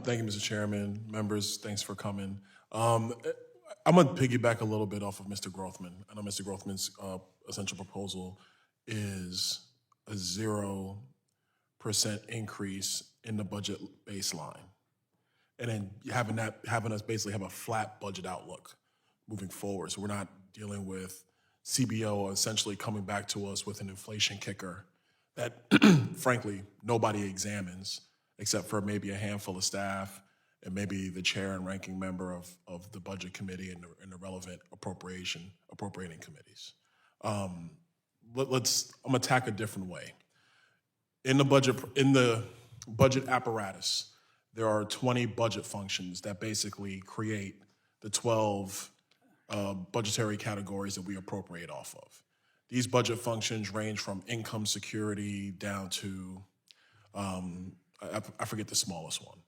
Thank you, Mr. Chairman. Members, thanks for coming. I'm going to piggyback a little bit off of Mr. Grothman. I know Mr. Grothman's essential proposal is a 0% increase in the budget baseline, and then having us basically have a flat budget outlook moving forward. So we're not dealing with CBO essentially coming back to us with an inflation kicker that, frankly, nobody examines except for maybe a handful of staff and maybe the chair and ranking member of the budget committee and the relevant appropriating committees. I'm gonna attack a different way. In the budget apparatus, there are 20 budget functions that basically create the 12 budgetary categories that we appropriate off of. These budget functions range from income security down to, I forget the smallest one.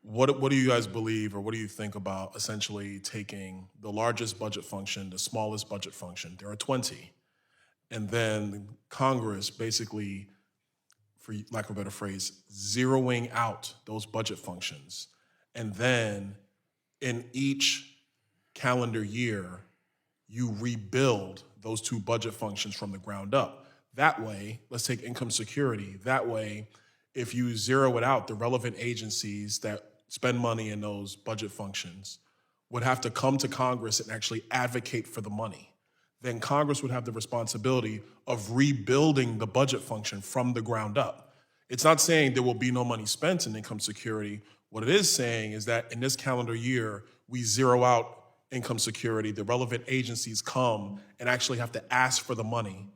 What do you guys believe, or what do you think about essentially taking the largest budget function, the smallest budget function, there are 20, and then Congress basically, for lack of a better phrase, zeroing out those budget functions, and then in each calendar year, you rebuild those two budget functions from the ground up. That way, let's take income security. That way, if you zero it out, the relevant agencies that spend money in those budget functions would have to come to Congress and actually advocate for the money. Then Congress would have the responsibility of rebuilding the budget function from the ground up. It's not saying there will be no money spent in income security. What it is saying is that in this calendar year, we zero out income security, the relevant agencies come and actually have to ask for the money.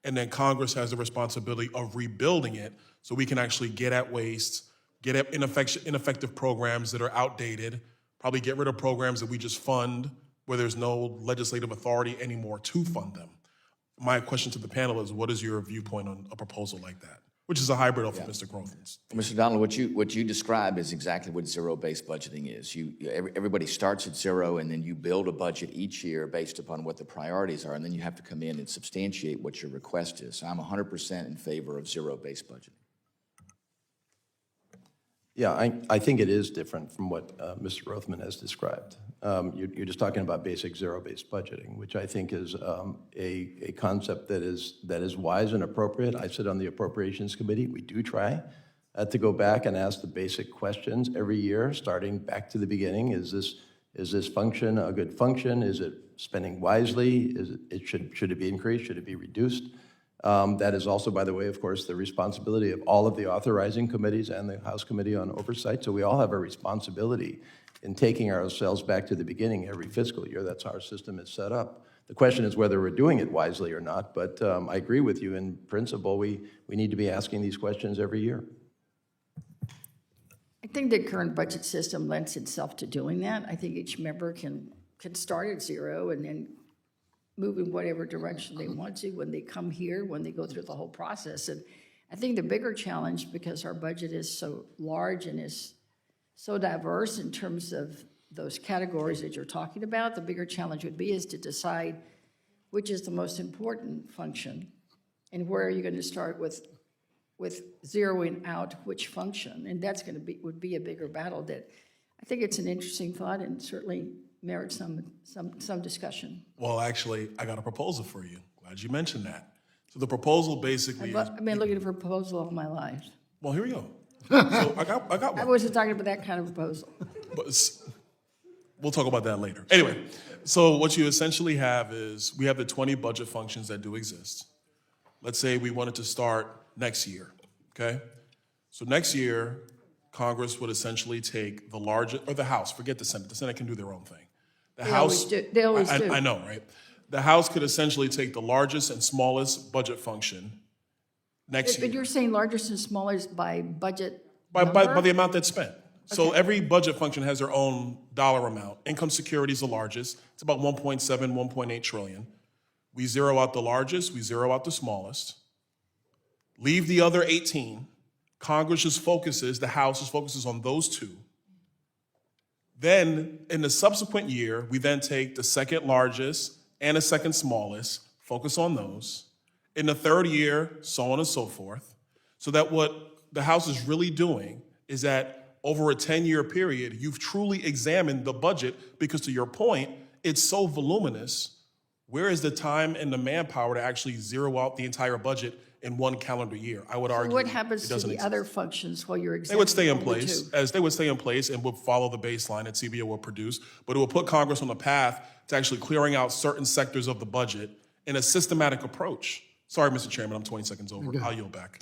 And then Congress has the responsibility of rebuilding it so we can actually get at waste, get at ineffective programs that are outdated, probably get rid of programs that we just fund where there's no legislative authority anymore to fund them. My question to the panel is, what is your viewpoint on a proposal like that? Which is a hybrid of Mr. Grothman's. Mr. Donald, what you describe is exactly what zero-based budgeting is. Everybody starts at zero, and then you build a budget each year based upon what the priorities are, and then you have to come in and substantiate what your request is. So I'm 100% in favor of zero-based budgeting. Yeah, I think it is different from what Mr. Rothman has described. You're just talking about basic zero-based budgeting, which I think is a concept that is wise and appropriate. I sit on the Appropriations Committee. We do try to go back and ask the basic questions every year, starting back to the beginning. Is this function a good function? Is it spending wisely? Should it be increased? Should it be reduced? That is also, by the way, of course, the responsibility of all of the authorizing committees and the House Committee on Oversight. So we all have a responsibility in taking ourselves back to the beginning every fiscal year. That's how our system is set up. The question is whether we're doing it wisely or not, but I agree with you. In principle, we need to be asking these questions every year. I think the current budget system lends itself to doing that. I think each member can start at zero and then move in whatever direction they want to when they come here, when they go through the whole process. And I think the bigger challenge, because our budget is so large and is so diverse in terms of those categories that you're talking about, the bigger challenge would be is to decide which is the most important function and where are you going to start with zeroing out which function. And that's would be a bigger battle. That I think it's an interesting thought and certainly merits some discussion. Well, actually, I got a proposal for you. Glad you mentioned that. So the proposal basically I've been looking for a proposal all my life. well, here we go. So I got one. I wasn't talking about that kind of proposal. But we'll talk about that later. Anyway, so what you essentially have is we have the 20 budget functions that do exist. Let's say we wanted to start next year, okay? So next year, Congress would essentially take the largest, or the House, forget the Senate. The Senate can do their own thing. They always do. I know, right? The House could essentially take the largest and smallest budget function next year. But you're saying largest and smallest by budget By number? the amount that's spent. So Okay. every budget function has their own dollar amount. Income security is the largest. It's about 1.7, 1.8 trillion. We zero out the largest, we zero out the smallest. Leave the other 18. Congress's focuses, the House's focuses on those two. Then in the subsequent year, we then take the second largest and the second smallest, focus on those. In the third year, so on and so forth. So that what the House is really doing is that over a 10-year period, you've truly examined the budget because, to your point, it's so voluminous. Where is the time and the manpower to actually zero out the entire budget in one calendar year? I would argue What happens it to doesn't the exist. other functions while you're They would stay in examining only place, two? as they would stay in place and would follow the baseline that CBO will produce, but it will put Congress on the path to actually clearing out certain sectors of the budget in a systematic approach. Sorry, Mr. Chairman, I'm 20 seconds over. I'll yield back.